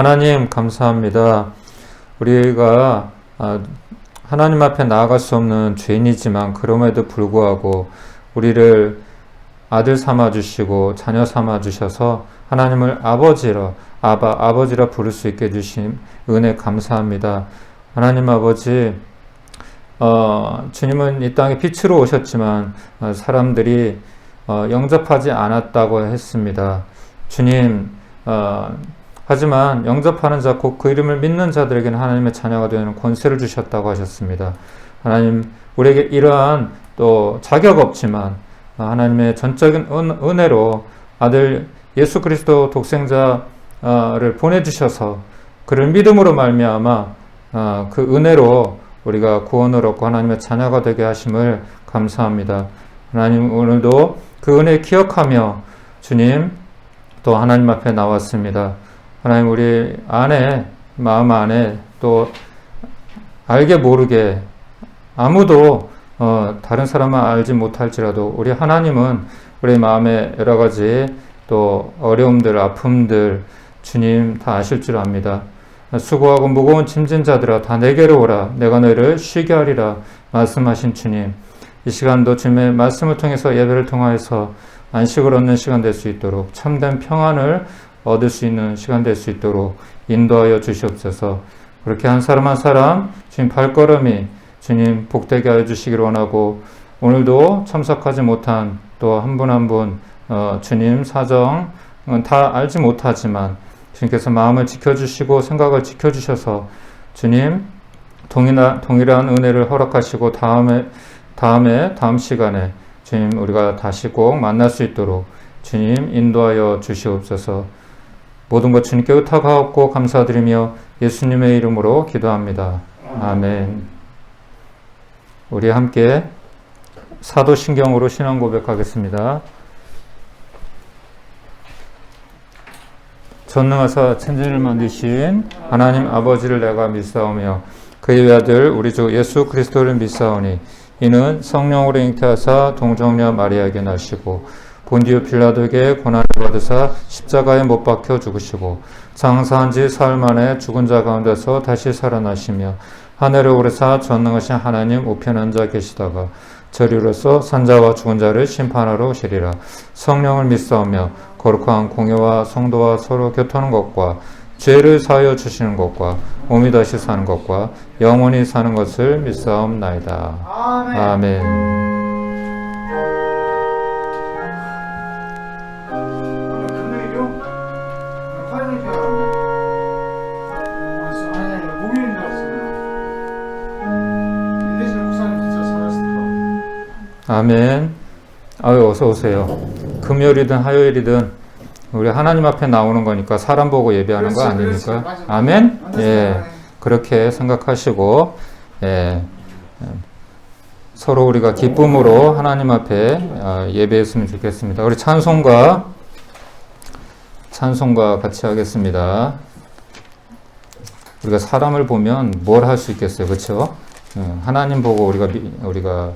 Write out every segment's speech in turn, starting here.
하나님 감사합니다. 우리가 하나님 앞에 나아갈 수 없는 죄인이지만 그럼에도 불구하고 우리를 아들 삼아 주시고 자녀 삼아 주셔서 하나님을 아버지라 부를 수 있게 해주신 은혜 감사합니다. 하나님 아버지, 주님은 이 땅에 빛으로 오셨지만 사람들이 영접하지 않았다고 했습니다. 주님, 하지만 영접하는 자, 곧 그 이름을 믿는 자들에게는 하나님의 자녀가 되는 권세를 주셨다고 하셨습니다. 하나님, 우리에게 이러한 또 자격 없지만 하나님의 전적인 은혜로 아들 예수 그리스도 독생자를 보내주셔서 그를 믿음으로 말미암아 그 은혜로 우리가 구원을 얻고 하나님의 자녀가 되게 하심을 감사합니다. 하나님, 오늘도 그 은혜 기억하며 주님 또 하나님 앞에 나왔습니다. 하나님, 우리 안에, 마음 안에 또 알게 모르게 아무도 다른 사람은 알지 못할지라도 우리 하나님은 우리 마음에 여러 가지 또 어려움들, 아픔들 주님 다 아실 줄 압니다. 수고하고 무거운 짐진 자들아 다 내게로 오라, 내가 너희를 쉬게 하리라 말씀하신 주님, 이 시간도 주님의 말씀을 통해서 예배를 통하여서 안식을 얻는 시간 될 수 있도록, 참된 평안을 얻을 수 있는 시간 될 수 있도록 인도하여 주시옵소서. 그렇게 한 사람 한 사람 주님 발걸음이 주님 복되게 하여 주시기를 원하고, 오늘도 참석하지 못한 또 한 분 한 분 주님 사정은 다 알지 못하지만 주님께서 마음을 지켜주시고 생각을 지켜주셔서 주님 동일한 은혜를 허락하시고 다음 시간에 주님 우리가 다시 꼭 만날 수 있도록 주님 인도하여 주시옵소서. 모든 것 주님께 의탁하옵고 감사드리며 예수님의 이름으로 기도합니다. 아멘. 우리 함께 사도신경으로 신앙 고백하겠습니다. 전능하사 천지를 만드신 하나님 아버지를 내가 믿사오며 그의 외아들 우리 주 예수 그리스도를 믿사오니 이는 성령으로 잉태하사 동정녀 마리아에게 나시고 본디오 빌라도에게 고난을 받으사 십자가에 못 박혀 죽으시고 장사한 지 사흘 만에 죽은 자 가운데서 다시 살아나시며 하늘에 오르사 전능하신 하나님 우편 앉아 계시다가 저리로서 산자와 죽은 자를 심판하러 오시리라. 성령을 믿사오며 거룩한 공예와 성도와 서로 교통하는 것과 죄를 사하여 주시는 것과 몸이 다시 사는 것과 영원히 사는 것을 믿사옵나이다. 아멘. 아멘. 아멘. 아유, 어서 오세요. 금요일이든 화요일이든 우리 하나님 앞에 나오는 거니까 사람 보고 예배하는 거 아닙니까? 그렇지. 아멘. 예, 그렇게 생각하시고 서로 우리가 기쁨으로 하나님 앞에 예배했으면 좋겠습니다. 우리 찬송가 같이 하겠습니다. 우리가 사람을 보면 뭘 할 수 있겠어요, 그렇죠? 하나님 보고 우리가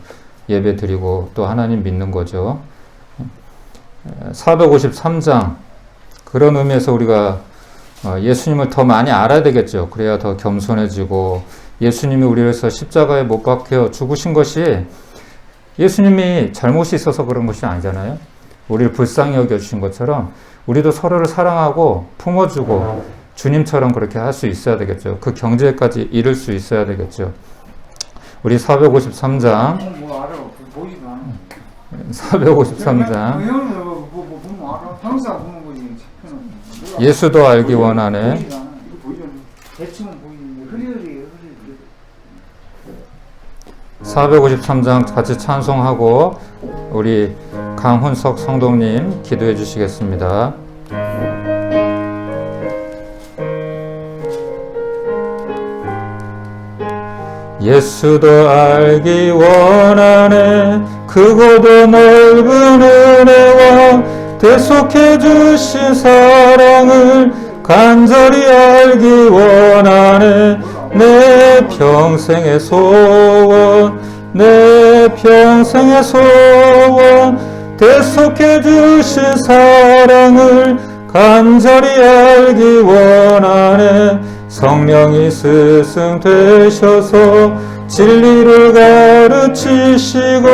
예배 드리고 또 하나님 믿는 거죠. 453장, 그런 의미에서 우리가 예수님을 더 많이 알아야 되겠죠. 그래야 더 겸손해지고, 예수님이 우리를 위해서 십자가에 못 박혀 죽으신 것이 예수님이 잘못이 있어서 그런 것이 아니잖아요. 우리를 불쌍히 여겨주신 것처럼 우리도 서로를 사랑하고 품어주고 주님처럼 그렇게 할 수 있어야 되겠죠. 그 경지에까지 이를 수 있어야 되겠죠. 우리 453장 453장 예수도 알기 원하네. 453장 같이 찬송하고 우리 강훈석 성도님 기도해 주시겠습니다. 예수도 알기 원하네. 크고도 넓은 은혜와 대속해 주신 사랑을 간절히 알기 원하네. 내 평생의 소원, 내 평생의 소원, 대속해 주신 사랑을 간절히 알기 원하네. 성령이 스승 되셔서 진리를 가르치시고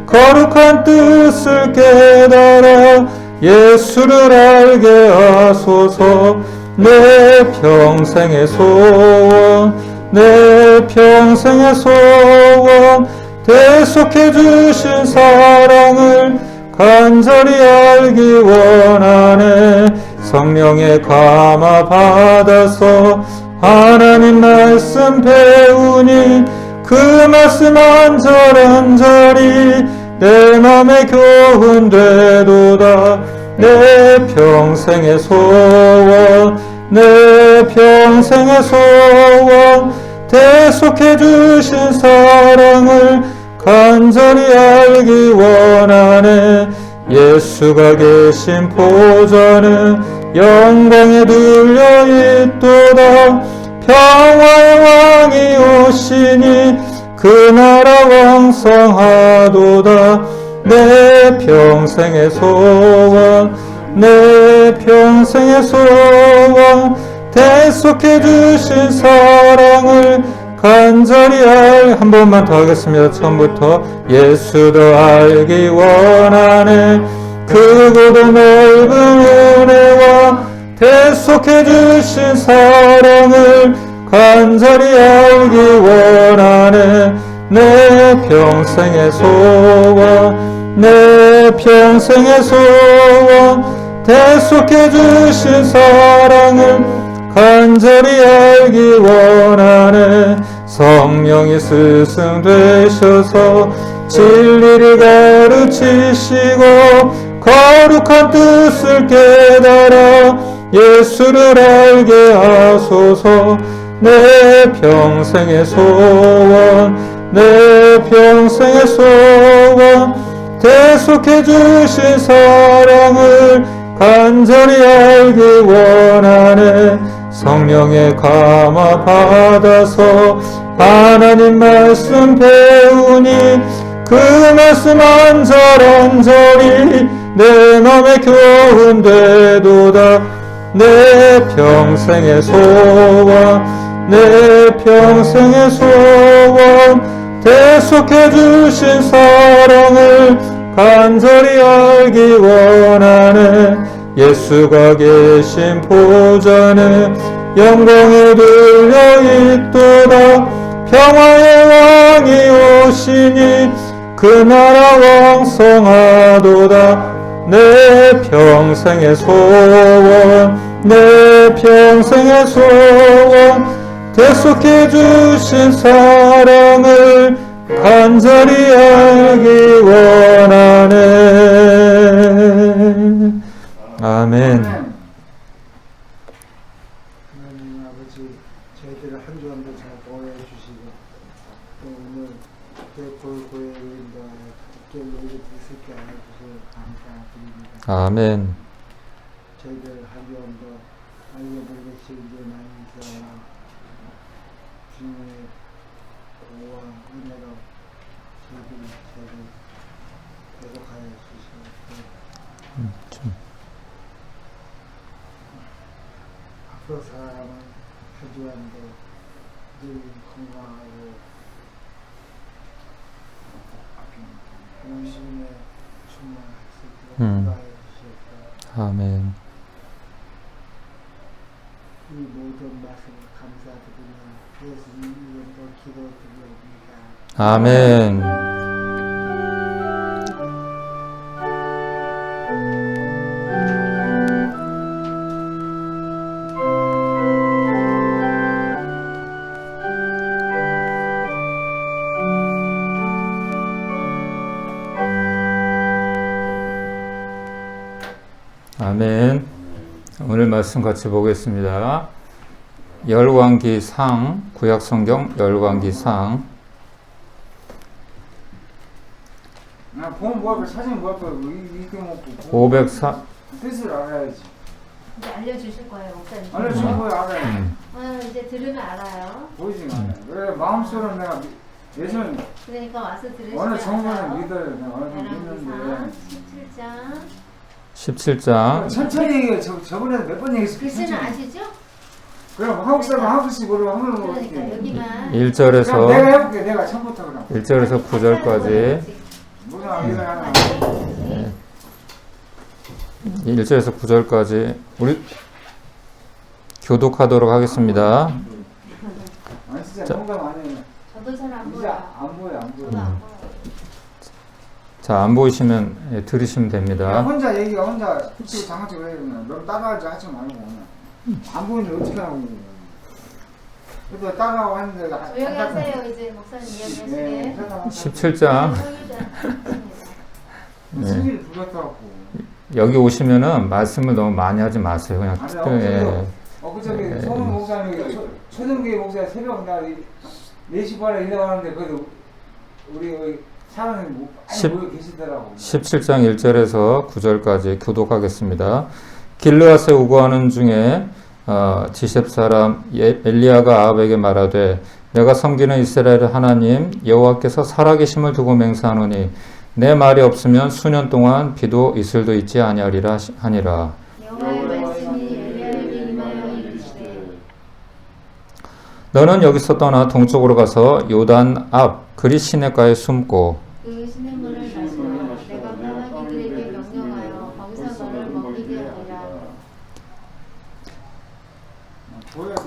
거룩한 뜻을 깨달아 예수를 알게 하소서. 내 평생의 소원, 내 평생의 소원, 대속해 주신 사랑을 간절히 알기 원하네. 성령의 감화 받아서 하나님 말씀 배우니 그 말씀 안절안절이 내 맘에 교훈되도다. 내 평생의 소원, 내 평생의 소원, 대속해 주신 사랑을 간절히 알기 원하네. 예수가 계신 보좌는 영광에 들려있도다. 평화의 왕이 오시니 그 나라 왕성하도다. 내 평생의 소원, 내 평생의 소원, 대속해 주신 사랑을 간절히 한 번만 더 하겠습니다. 처음부터. 예수도 알기 원하네. 크고도 넓은 은혜와 대속해 주신 사랑을 간절히 알기 원하네. 내 평생의 소원, 내 평생의 소원, 대속해 주신 사랑을 간절히 알기 원하네. 성령이 스승 되셔서 진리를 가르치시고 거룩한 뜻을 깨달아 예수를 알게 하소서. 내 평생의 소원, 내 평생의 소원, 대속해 주신 사랑을 간절히 알기 원하네. 성령의 감화 받아서 하나님 말씀 배우니 그 말씀 안절안절이 내 맘에 교훈되도다. 내 평생의 소원, 내 평생의 소원, 대속해 주신 사랑을 간절히 알기 원하네. 예수가 계신 보좌는 영광에 들려있도다. 평화의 왕이 오시니 그 나라 왕성하도다. 내 평생의 소원, 내 평생의 소원, 대속해 주신 사랑을 간절히 알기 원하네. 아멘. 하나님 아버지, 저희들을 한 주간도 잘 보호해 주시고 또 오늘 대골고의 인도하여 특별히 예를 수 있게 하여 주셔서 감사드립니다. 아멘. 저희들 한 주간도 알려드릴 것이 이제 많이 있어요. 주님의 보호와 은혜로 저희들 계속하여 주시고 앞으로 살아가는 한 주간도 늘 건강하고 영신에 충만할 수 있도록 인도하여 주시옵소서. 아멘. 이 모든 말씀을 감사드리며 예수님 이름으로 기도드립니다. 아멘. 아멘. 오늘 말씀 같이 보겠습니다. 열왕기상, 구약성경 열왕기상. 보면 뭐할 거야? 사진 뭐할 거야? 이렇게 먹고 504. 뜻을 알아야지. 이제 알려주실 거예요, 목사님. 알려주는 거야 알아야 이제 들으면 알아요. 보이지 않아요. 그래 마음속으로 내가 예전 그러니까 와서 들으시면 어느 정보는 알아요. 믿어요. 내가 어느 정도 열왕기상 믿는데 17장 17장 천천히 얘기해. 저번에도 몇 번 얘기했어. 글씨는 아시죠? 그럼 한국 사람 한국식 모르면 하면 그러니까 어떻게? 여기만 1절에서 그럼 내가 해볼게. 내가 처음부터 그럼. 1절에서 9절까지 무슨 아기를 하나. 1절에서 9절까지 우리 교독하도록 하겠습니다. 아니 진짜 자. 농담 아니에요. 저도 잘 안 진짜 보여요. 안 보여 안 보여. 저도 안 보여요. 자, 안 보이시면 들으시면 그냥 됩니다. 혼자 얘기가 혼자 흡수고 장난치고 해요. 그냥. 넌 따라하지 하지 말고 그냥. 안 보이는데 어떻게 하라고. 그래도 따라하고 하는데 조용히 하세요. 이제 목사님 네, 이야기하시게. 17장 승질이 불었다고. 여기 오시면은 말씀을 너무 많이 하지 마세요. 그냥 아니, 예. 저기 소문 목사님이 초등교회 목사 새벽 날 4시 반에 일어나는데 그래도 우리 사람이 많이 모여 계시더라고. 17장 1절에서 9절까지 교독하겠습니다. 길르앗에 우거하는 중에 디셉 사람 엘리야가 아합에게 말하되 내가 섬기는 이스라엘의 하나님 여호와께서 살아계심을 두고 맹세하노니 내 말이 없으면 수년 동안 비도 이슬도 있지 아니하리라 하니라. 여호와의 말씀이 엘리야에게 임하여 이르시되 너는 여기서 떠나 동쪽으로 가서 요단 앞 그리 시냇가에 숨고 그 시냇물을 마시라. 내가 까마귀들에게 명령하여 거기서 너를 먹이게 하리라.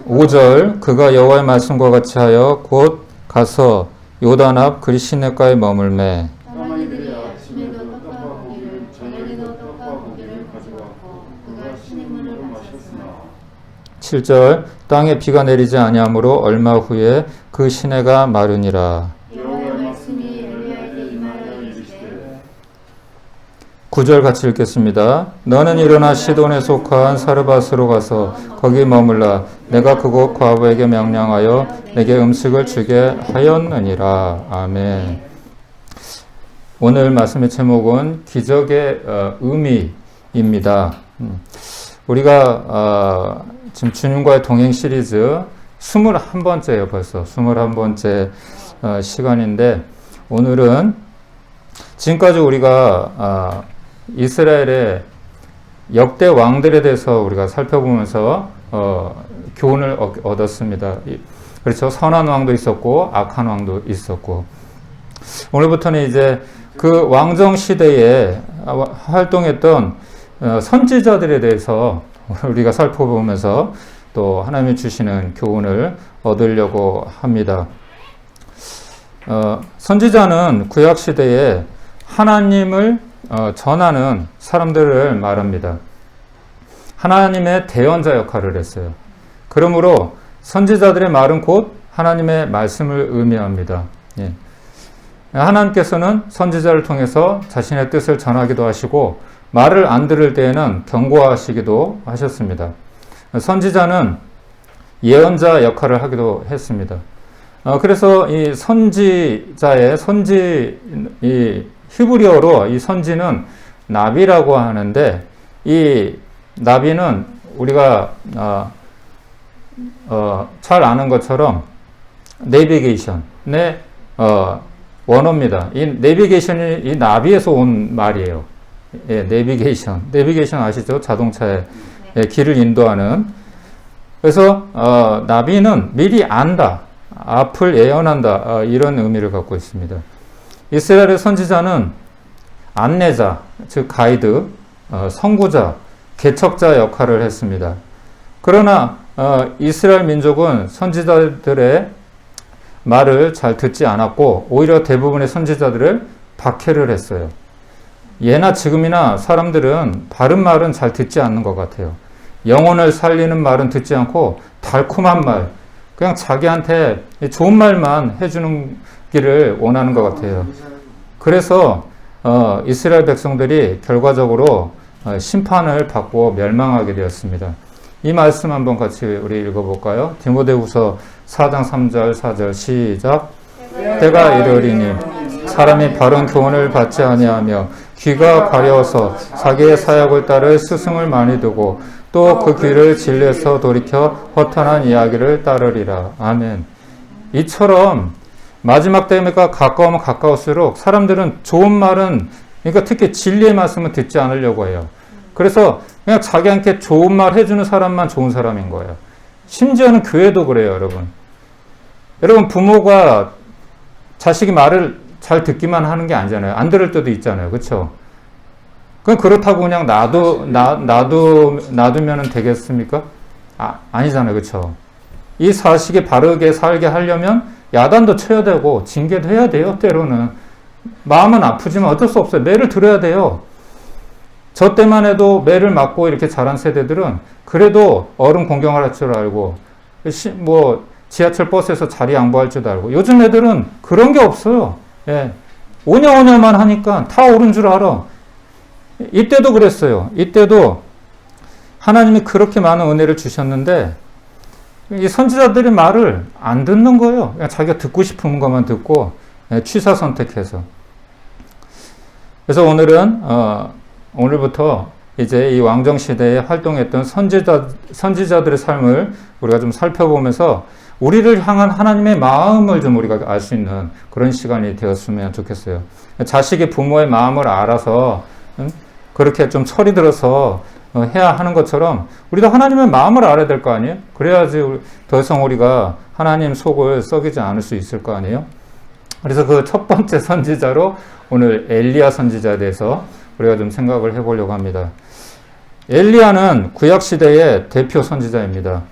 5절 그가 여호와의 말씀과 같이 하여 곧 가서 요단 앞 그리 시냇가에 머물매 까마귀들이 아침에도 떡과 고기를 저녁에도 떡과 고기를 가져왔고 그가 시냇물을 마셨으나 7절 땅에 비가 내리지 아니하므로 얼마 후에 그 시내가 마르니라. 여호와의 말씀이 엘리야에게 임하여 이르시되 9절 같이 읽겠습니다. 너는 일어나 시돈에 속한 사르밧으로 가서 거기 머물라. 내가 그곳 과부에게 명령하여 내게 음식을 주게 하였느니라. 아멘. 오늘 말씀의 제목은 기적의 의미입니다. 우리가 지금 주님과의 동행 시리즈 21번째예요. 벌써 21번째 시간인데 오늘은 지금까지 우리가 이스라엘의 역대 왕들에 대해서 우리가 살펴보면서 교훈을 얻었습니다. 그렇죠. 선한 왕도 있었고 악한 왕도 있었고 오늘부터는 이제 그 왕정 시대에 활동했던 선지자들에 대해서 우리가 살펴보면서 또 하나님이 주시는 교훈을 얻으려고 합니다. 선지자는 구약 시대에 하나님을 전하는 사람들을 말합니다. 하나님의 대언자 역할을 했어요. 그러므로 선지자들의 말은 곧 하나님의 말씀을 의미합니다. 예. 하나님께서는 선지자를 통해서 자신의 뜻을 전하기도 하시고 말을 안 들을 때에는 경고하시기도 하셨습니다. 선지자는 예언자 역할을 하기도 했습니다. 그래서 이 선지자의 이 히브리어로 이 선지는 나비라고 하는데 이 나비는 우리가 잘 아는 것처럼 내비게이션의 원어입니다. 이 내비게이션이 이 나비에서 온 말이에요. 예, 내비게이션. 내비게이션 아시죠? 자동차에 길을 인도하는. 그래서 나비는 미리 안다, 앞을 예언한다 이런 의미를 갖고 있습니다. 이스라엘의 선지자는 안내자, 즉 가이드, 선구자, 개척자 역할을 했습니다. 그러나 이스라엘 민족은 선지자들의 말을 잘 듣지 않았고 오히려 대부분의 선지자들을 박해를 했어요. 예나 지금이나 사람들은 바른 말은 잘 듣지 않는 것 같아요. 영혼을 살리는 말은 듣지 않고 달콤한 말, 그냥 자기한테 좋은 말만 해주는 길을 원하는 것 같아요. 그래서 이스라엘 백성들이 결과적으로 심판을 받고 멸망하게 되었습니다. 이 말씀 한번 같이 우리 읽어볼까요? 디모데후서 4장 3절 4절 시작. 때가 이르리니 사람이 바른 교훈을 받지 아니하며 귀가 가려워서 자기의 사역을 따를 스승을 많이 두고 또 그 귀를 진리에서 돌이켜 허탄한 이야기를 따르리라. 아멘. 이처럼 마지막 때가 가까우면 가까울수록 사람들은 좋은 말은, 그러니까 특히 진리의 말씀을 듣지 않으려고 해요. 그래서 그냥 자기한테 좋은 말 해주는 사람만 좋은 사람인 거예요. 심지어는 교회도 그래요, 여러분. 여러분, 부모가 자식이 말을 잘 듣기만 하는 게 아니잖아요. 안 들을 때도 있잖아요. 그렇죠? 그럼 그렇다고 그냥 놔두면 되겠습니까? 아니잖아요. 그렇죠? 이 자식이 바르게 살게 하려면 야단도 쳐야 되고 징계도 해야 돼요. 때로는. 마음은 아프지만 어쩔 수 없어요. 매를 들어야 돼요. 저 때만 해도 매를 맞고 이렇게 자란 세대들은 그래도 어른 공경할 줄 알고 지하철 버스에서 자리 양보할 줄 알고, 요즘 애들은 그런 게 없어요. 예. 오냐오냐만 하니까 다 옳은 줄 알아. 이때도 그랬어요. 이때도 하나님이 그렇게 많은 은혜를 주셨는데 이 선지자들의 말을 안 듣는 거예요. 그냥 자기가 듣고 싶은 것만 듣고 취사 선택해서. 그래서 오늘부터 이제 이 왕정 시대에 활동했던 선지자들의 삶을 우리가 좀 살펴보면서 우리를 향한 하나님의 마음을 좀 우리가 알 수 있는 그런 시간이 되었으면 좋겠어요. 자식이 부모의 마음을 알아서 그렇게 좀 철이 들어서 해야 하는 것처럼 우리도 하나님의 마음을 알아야 될 거 아니에요? 그래야지 더 이상 우리가 하나님 속을 썩이지 않을 수 있을 거 아니에요? 그래서 그 첫 번째 선지자로 오늘 엘리야 선지자에 대해서 우리가 좀 생각을 해보려고 합니다. 엘리야는 구약시대의 대표 선지자입니다.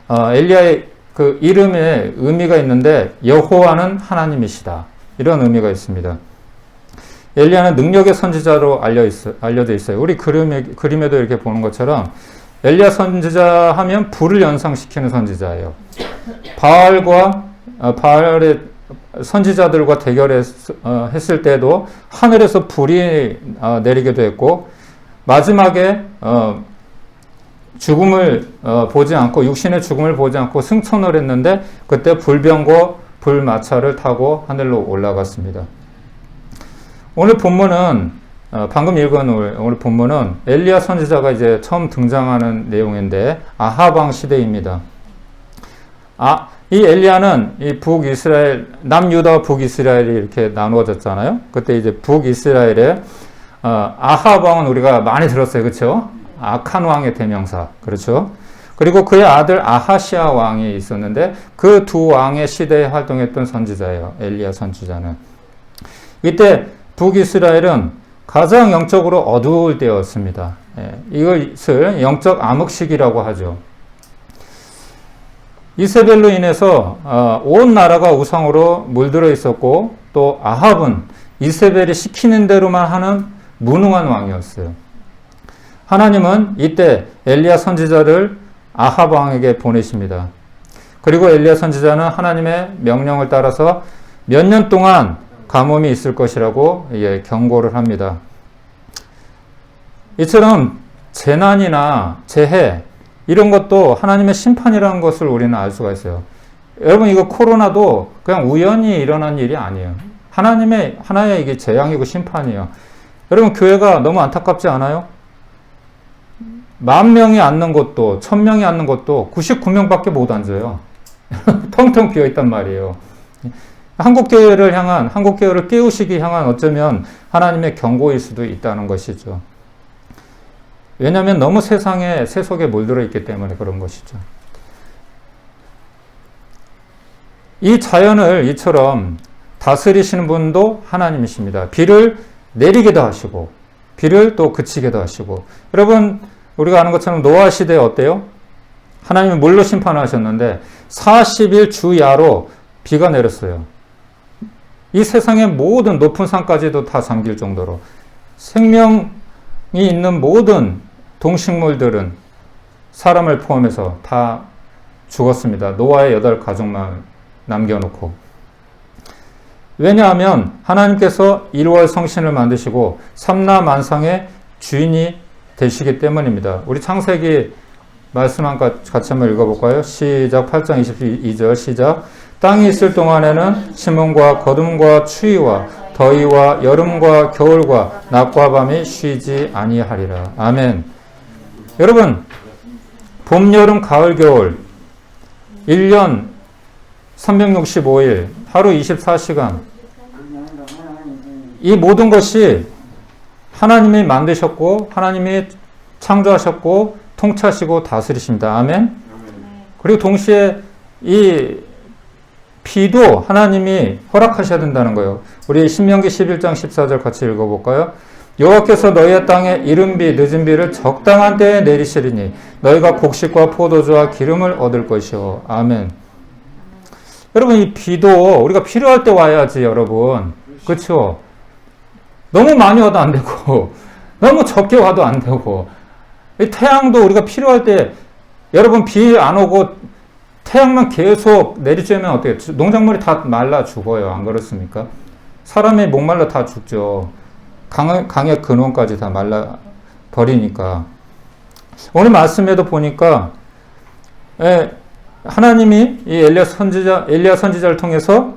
엘리야의 그 이름에 의미가 있는데 여호와는 하나님이시다. 이런 의미가 있습니다. 엘리야는 능력의 선지자로 알려져 있어요. 우리 그림에도 이렇게 보는 것처럼 엘리야 선지자 하면 불을 연상시키는 선지자예요. 바알의 선지자들과 대결했을 때도 하늘에서 불이 내리기도 했고, 마지막에 죽음을 보지 않고, 육신의 죽음을 보지 않고 승천을 했는데 그때 불병거 불마차를 타고 하늘로 올라갔습니다. 오늘 본문은 방금 읽은 오늘 본문은 엘리야 선지자가 이제 처음 등장하는 내용인데 아합 왕 시대입니다. 이 엘리야는 이 북이스라엘, 남유다와 북이스라엘이 이렇게 나누어졌잖아요. 그때 이제 북이스라엘에 아합 왕은 우리가 많이 들었어요. 그렇죠? 악한 왕의 대명사. 그렇죠? 그리고 그의 아들 아하시아 왕이 있었는데 그 두 왕의 시대에 활동했던 선지자예요. 엘리야 선지자는. 이때 북이스라엘은 가장 영적으로 어두울 때였습니다. 이것을 영적 암흑시기라고 하죠. 이세벨로 인해서 온 나라가 우상으로 물들어 있었고, 또 아합은 이세벨이 시키는 대로만 하는 무능한 왕이었어요. 하나님은 이때 엘리야 선지자를 아합 왕에게 보내십니다. 그리고 엘리야 선지자는 하나님의 명령을 따라서 몇 년 동안 가뭄이 있을 것이라고 경고를 합니다. 이처럼 재난이나 재해 이런 것도 하나님의 심판이라는 것을 우리는 알 수가 있어요. 여러분, 이거 코로나도 그냥 우연히 일어난 일이 아니에요. 하나님의 하나의 이게 재앙이고 심판이에요. 여러분, 교회가 너무 안타깝지 않아요? 10,000명이 앉는 곳도 1,000명이 앉는 곳도 99명밖에 못 앉아요. 텅텅 비어 있단 말이에요. 한국교회를 깨우시기 향한 어쩌면 하나님의 경고일 수도 있다는 것이죠. 왜냐하면 너무 세상에 세속에 물들어 있기 때문에 그런 것이죠. 이 자연을 이처럼 다스리시는 분도 하나님이십니다. 비를 내리게도 하시고 비를 또 그치게도 하시고. 여러분, 우리가 아는 것처럼 노아 시대에 어때요? 하나님이 물로 심판하셨는데 40일 주야로 비가 내렸어요. 이 세상의 모든 높은 산까지도 다 잠길 정도로 생명이 있는 모든 동식물들은 사람을 포함해서 다 죽었습니다. 노아의 8가족만 남겨놓고. 왜냐하면 하나님께서 일월 성신을 만드시고 삼라만상의 주인이 되시기 때문입니다. 우리 창세기 말씀 같이 한번 읽어볼까요? 시작. 8장 22절 시작. 땅이 있을 동안에는 심음과 거둠과 추위와 더위와 여름과 겨울과 낮과 밤이 쉬지 아니하리라. 아멘. 여러분, 봄, 여름, 가을, 겨울 1년 365일 하루 24시간 이 모든 것이 하나님이 만드셨고 하나님이 창조하셨고 통치하시고 다스리십니다. 아멘. 그리고 동시에 이 비도 하나님이 허락하셔야 된다는 거예요. 우리 신명기 11장 14절 같이 읽어볼까요? 여호와께서 너희의 땅에 이른 비 늦은 비를 적당한 때에 내리시리니 너희가 곡식과 포도주와 기름을 얻을 것이요. 아멘. 여러분, 이 비도 우리가 필요할 때 와야지, 여러분. 그렇죠? 너무 많이 와도 안 되고 너무 적게 와도 안 되고, 이 태양도 우리가 필요할 때, 여러분, 비 안 오고 태양만 계속 내리쬐면 어떻게, 농작물이 다 말라 죽어요. 안 그렇습니까? 사람이 목말라 다 죽죠. 강의 근원까지 다 말라 버리니까. 오늘 말씀에도 보니까 하나님이 이 엘리야 선지자를 통해서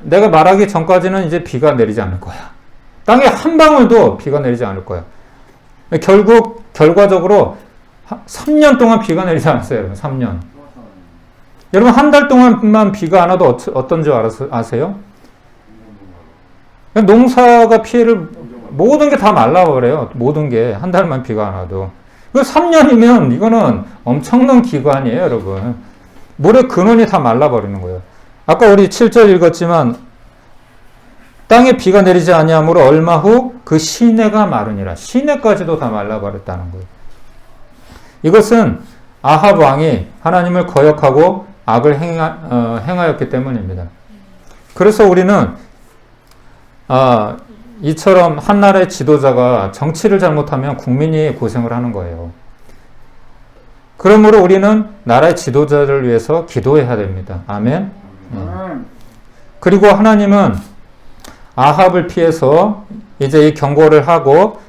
내가 말하기 전까지는 이제 비가 내리지 않을 거야. 땅에 한 방울도 비가 내리지 않을 거야. 결과적으로 3년 동안 비가 내리지 않았어요, 여러분. 3년. 여러분, 한 달 동안만 비가 안 와도 어떤 줄 아세요? 농사가 피해를, 모든 게 다 말라버려요. 모든 게 한 달만 비가 안 와도. 3년이면 이거는 엄청난 기간이에요, 여러분. 물의 근원이 다 말라버리는 거예요. 아까 우리 7절 읽었지만 땅에 비가 내리지 아니하므로 얼마 후 그 시내가 마르니라. 시내까지도 다 말라버렸다는 거예요. 이것은 아합 왕이 하나님을 거역하고 악을 행하였기 때문입니다. 그래서 우리는 이처럼 한 나라의 지도자가 정치를 잘못하면 국민이 고생을 하는 거예요. 그러므로 우리는 나라의 지도자를 위해서 기도해야 됩니다. 아멘. 그리고 하나님은 아합을 피해서 이제 이 경고를 하고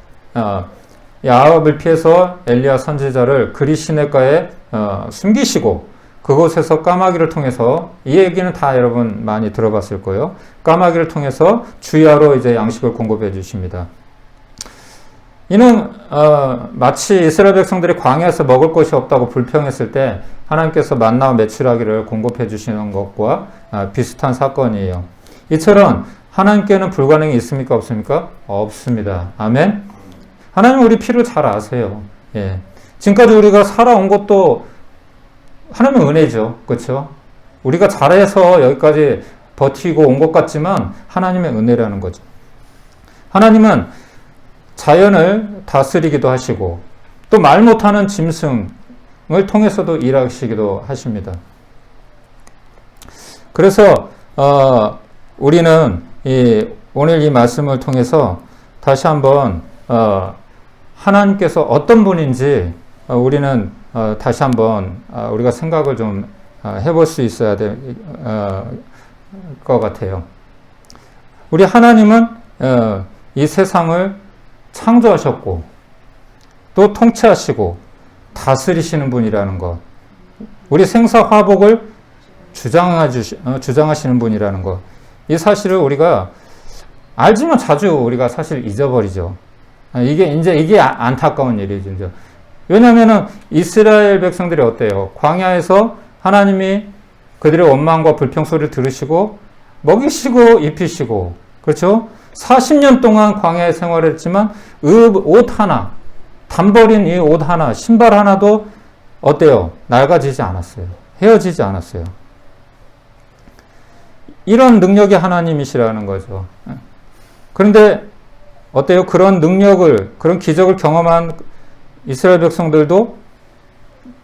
이 아합을 피해서 엘리야 선지자를 그리 시내가에 숨기시고 그곳에서 까마귀를 통해서, 이 얘기는 다 여러분 많이 들어봤을 거예요. 까마귀를 통해서 주야로 이제 양식을 공급해 주십니다. 이는 마치 이스라엘 백성들이 광야에서 먹을 것이 없다고 불평했을 때 하나님께서 만나와 메추라기를 공급해 주시는 것과 비슷한 사건이에요. 이처럼 하나님께는 불가능이 있습니까? 없습니까? 없습니다. 아멘. 하나님은 우리 필요를 잘 아세요. 예. 지금까지 우리가 살아온 것도 하나님의 은혜죠. 그렇죠? 우리가 잘해서 여기까지 버티고 온 것 같지만 하나님의 은혜라는 거죠. 하나님은 자연을 다스리기도 하시고 또 말 못하는 짐승을 통해서도 일하시기도 하십니다. 그래서 우리는 오늘 이 말씀을 통해서 다시 한번 하나님께서 어떤 분인지 우리는 다시 한번 우리가 생각을 좀 해볼 수 있어야 될 것 같아요. 우리 하나님은 이 세상을 창조하셨고 또 통치하시고 다스리시는 분이라는 것, 우리 생사화복을 주장하시는 분이라는 것, 이 사실을 우리가 알지만 자주 우리가 사실 잊어버리죠. 이게 안타까운 일이죠. 왜냐하면 이스라엘 백성들이 어때요? 광야에서 하나님이 그들의 원망과 불평소리를 들으시고 먹이시고 입히시고, 그렇죠? 40년 동안 광야에 생활했지만 옷 하나, 단버린 이 옷 하나, 신발 하나도 어때요? 낡아지지 않았어요. 헤어지지 않았어요. 이런 능력이 하나님이시라는 거죠. 그런데 어때요? 그런 능력을, 그런 기적을 경험한 이스라엘 백성들도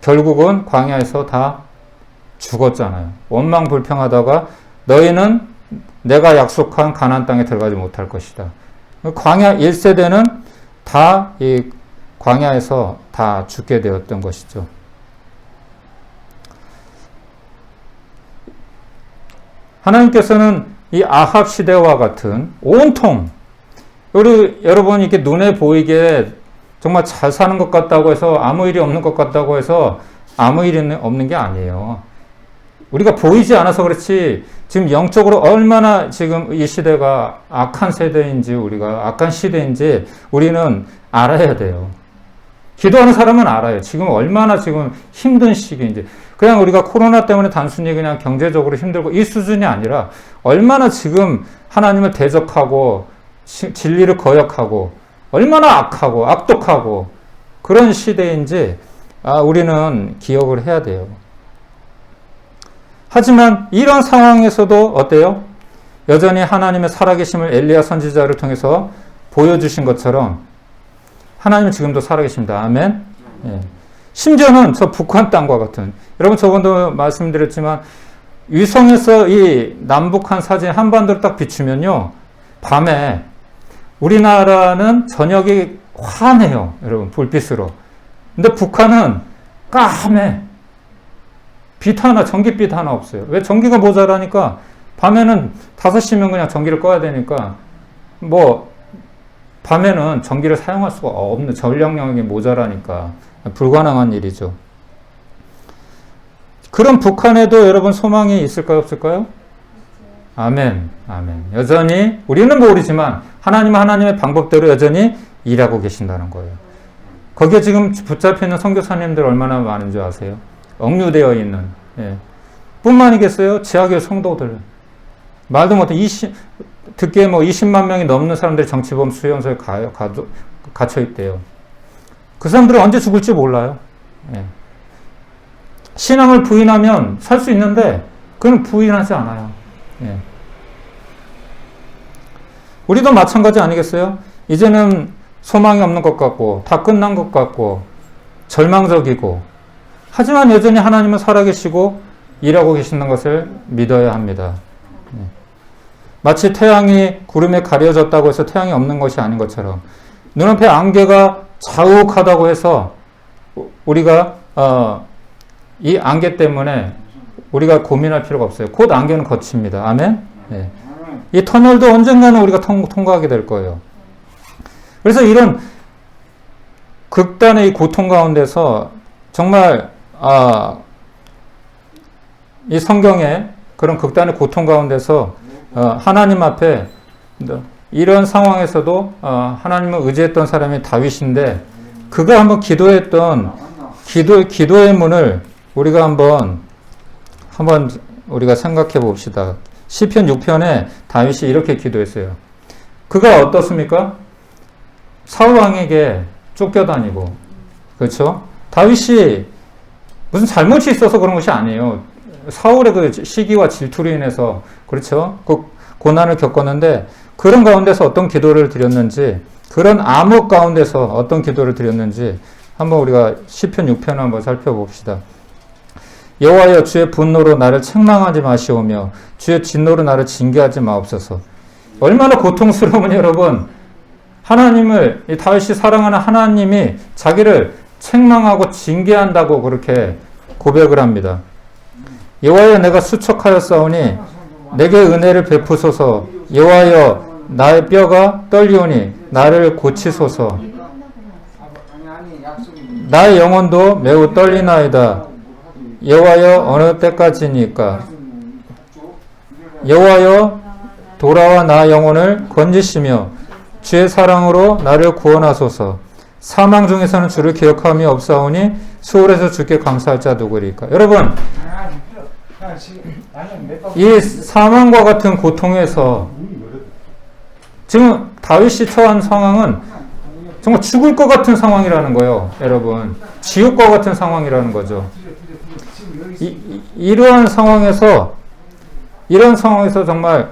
결국은 광야에서 다 죽었잖아요. 원망 불평하다가 너희는 내가 약속한 가나안 땅에 들어가지 못할 것이다. 광야 1세대는 다 이 광야에서 다 죽게 되었던 것이죠. 하나님께서는 이 아합 시대와 같은 온통, 여러분 이렇게 눈에 보이게 정말 잘 사는 것 같다고 해서, 아무 일이 없는 것 같다고 해서 아무 일이 없는 게 아니에요. 우리가 보이지 않아서 그렇지 지금 영적으로 얼마나 지금 이 시대가 악한 세대인지, 우리가 악한 시대인지 우리는 알아야 돼요. 기도하는 사람은 알아요. 지금 얼마나 지금 힘든 시기인지. 그냥 우리가 코로나 때문에 단순히 그냥 경제적으로 힘들고 이 수준이 아니라 얼마나 지금 하나님을 대적하고 진리를 거역하고 얼마나 악하고 악독하고 그런 시대인지 우리는 기억을 해야 돼요. 하지만 이런 상황에서도 어때요? 여전히 하나님의 살아계심을 엘리야 선지자를 통해서 보여주신 것처럼 하나님은 지금도 살아계십니다. 아멘. 예. 심지어는 저 북한 땅과 같은, 여러분 저번도 말씀드렸지만 위성에서 이 남북한 사진 한반도를 딱 비추면요, 밤에 우리나라는 저녁이 환해요, 여러분, 불빛으로. 근데 북한은 까매. 빛 하나, 전기빛 하나 없어요. 왜? 전기가 모자라니까. 밤에는 5시면 그냥 전기를 꺼야 되니까, 밤에는 전기를 사용할 수가 없는, 전력량이 모자라니까 불가능한 일이죠. 그런 북한에도 여러분 소망이 있을까요, 없을까요? 아멘, 아멘. 여전히 우리는 모르지만 하나님은 하나님의 방법대로 여전히 일하고 계신다는 거예요. 거기에 지금 붙잡혀 있는 선교사님들 얼마나 많은 줄 아세요? 억류되어 있는, 뿐만이겠어요? 지하교회 성도들. 말도 못해 듣기에 20만 명이 넘는 사람들이 정치범 수용소에 갇혀 있대요. 그 사람들은 언제 죽을지 몰라요. 신앙을 부인하면 살 수 있는데 그건 부인하지 않아요. 우리도 마찬가지 아니겠어요? 이제는 소망이 없는 것 같고 다 끝난 것 같고 절망적이고, 하지만 여전히 하나님은 살아계시고 일하고 계시는 것을 믿어야 합니다. 마치 태양이 구름에 가려졌다고 해서 태양이 없는 것이 아닌 것처럼, 눈앞에 안개가 자욱하다고 해서 우리가 이 안개 때문에 우리가 고민할 필요가 없어요. 곧 안개는 거칩니다. 아멘? 이 터널도 언젠가는 우리가 통과하게 될 거예요. 그래서 이런 극단의 고통 가운데서 정말 이 성경에 그런 극단의 고통 가운데서 하나님 앞에 이런 상황에서도 하나님을 의지했던 사람이 다윗인데, 그가 한번 기도했던 기도의 문을 우리가 한번 우리가 생각해 봅시다. 시편 6편에 다윗이 이렇게 기도했어요. 그가 어떻습니까? 사울 왕에게 쫓겨다니고, 그렇죠? 다윗이 무슨 잘못이 있어서 그런 것이 아니에요. 사울의 그 시기와 질투로 인해서, 그렇죠? 그 고난을 겪었는데, 그런 가운데서 어떤 기도를 드렸는지, 그런 암흑 가운데서 어떤 기도를 드렸는지 한번 우리가 시편 6편을 한번 살펴봅시다. 여호와여, 주의 분노로 나를 책망하지 마시오며 주의 진노로 나를 징계하지 마옵소서. 얼마나 고통스러우면 여러분, 하나님을, 이 다윗이 사랑하는 하나님이 자기를 책망하고 징계한다고 그렇게 고백을 합니다. 여호와여, 내가 수척하였사오니 내게 은혜를 베푸소서. 여호와여, 나의 뼈가 떨리오니 나를 고치소서. 나의 영혼도 매우 떨리나이다. 여호와여, 어느 때까지니까? 여호와여, 돌아와 나 영혼을 건지시며 주의 사랑으로 나를 구원하소서. 사망 중에서는 주를 기억함이 없사오니 수월에서 주께 감사할 자 누구리까? 여러분, 이 사망과 같은 고통에서 지금 다윗이 처한 상황은 정말 죽을 것 같은 상황이라는 거예요. 여러분, 지옥과 같은 상황이라는 거죠. 이러한 상황에서 정말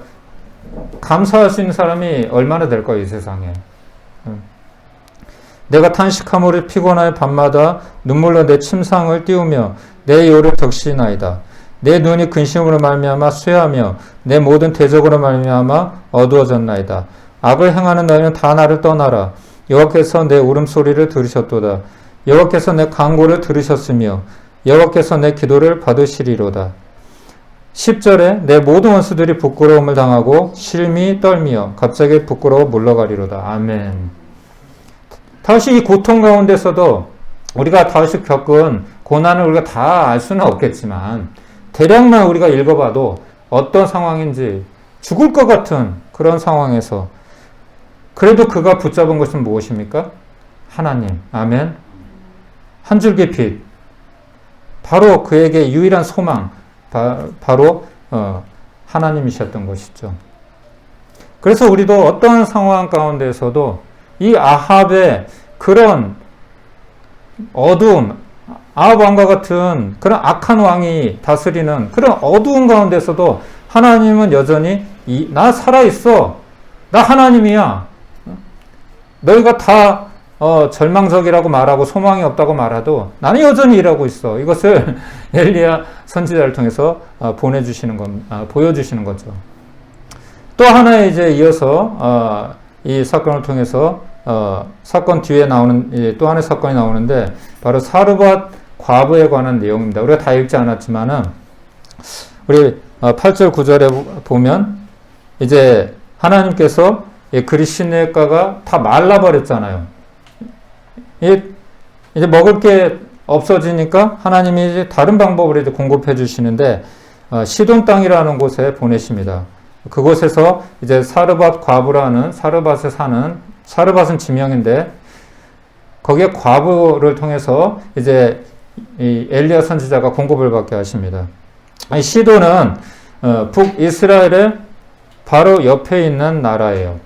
감사할 수 있는 사람이 얼마나 될까요, 이 세상에. 내가 탄식함으로 피곤하여 밤마다 눈물로 내 침상을 띄우며 내 요를 적시나이다. 내 눈이 근심으로 말미암아 쇠하며 내 모든 대적으로 말미암아 어두워졌나이다. 악을 행하는 너희는 다 나를 떠나라. 여호와께서 내 울음소리를 들으셨도다. 여호와께서 내 간구를 들으셨으며 여호와께서 내 기도를 받으시리로다. 10절에 내 모든 원수들이 부끄러움을 당하고 실미 떨며 갑자기 부끄러워 물러가리로다. 아멘. 다윗이 이 고통 가운데서도 우리가 다윗이 겪은 고난을 우리가 다 알 수는 없겠지만 대략만 우리가 읽어봐도 어떤 상황인지, 죽을 것 같은 그런 상황에서 그래도 그가 붙잡은 것은 무엇입니까? 하나님. 아멘. 한 줄기 빛. 바로 그에게 유일한 소망, 바로 하나님이셨던 것이죠. 그래서 우리도 어떠한 상황 가운데서도 이 아합의 그런 어두움, 아합 왕과 같은 그런 악한 왕이 다스리는 그런 어두운 가운데서도 하나님은 여전히 나 살아있어. 나 하나님이야. 너희가 다 절망적이라고 말하고 소망이 없다고 말해도 나는 여전히 일하고 있어. 이것을 엘리야 선지자를 통해서 보여주시는 거죠. 또 하나 이제 이어서 이 사건을 통해서 사건 뒤에 나오는 또 하나의 사건이 나오는데 바로 사르밧 과부에 관한 내용입니다. 우리가 다 읽지 않았지만은 우리 8절 9절에 보면 이제 하나님께서 그리 시냇가가 다 말라버렸잖아요. 이제 먹을 게 없어지니까 하나님이 이제 다른 방법으로 이제 공급해 주시는데 시돈 땅이라는 곳에 보내십니다. 그곳에서 이제 사르밧 과부라는 사르밧은 지명인데 거기에 과부를 통해서 이제 이 엘리야 선지자가 공급을 받게 하십니다. 시돈은 북이스라엘의 바로 옆에 있는 나라예요.